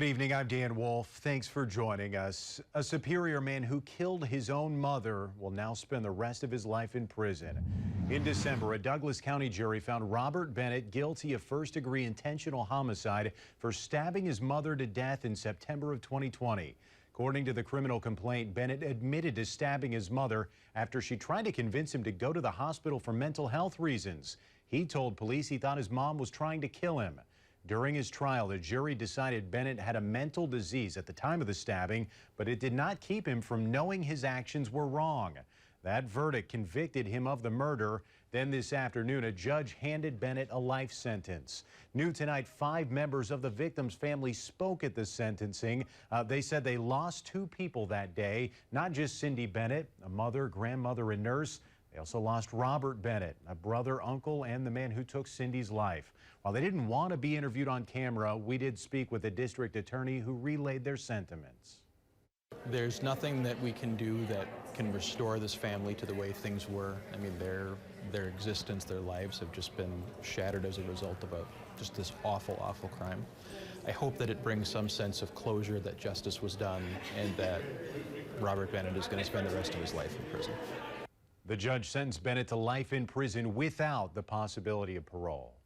Good evening, I'm Dan Wolf. Thanks for joining us. A Superior man who killed his own mother will now spend the rest of his life in prison. In December, a Douglas County jury found Robert Bennett guilty of first-degree intentional homicide for stabbing his mother to death in September of 2020. According to the criminal complaint, Bennett admitted to stabbing his mother after she tried to convince him to go to the hospital for mental health reasons. He told police he thought his mom was trying to kill him. During his trial, the jury decided Bennett had a mental disease at the time of the stabbing, but it did not keep him from knowing his actions were wrong. That verdict convicted him of the murder. Then this afternoon, a judge handed Bennett a life sentence. New tonight, 5 members of the victim's family spoke at the sentencing. They said they lost 2 people that day, not just Cindy Bennett, a mother, grandmother, and nurse. They also lost Robert Bennett, a brother, uncle, and the man who took Cindy's life. While they didn't want to be interviewed on camera, we did speak with the district attorney who relayed their sentiments. There's nothing that we can do that can restore this family to the way things were. I mean, their existence, their lives have just been shattered as a result of just this awful, awful crime. I hope that it brings some sense of closure, that justice was done, and that Robert Bennett is going to spend the rest of his life in prison. The judge sentenced Bennett to life in prison without the possibility of parole.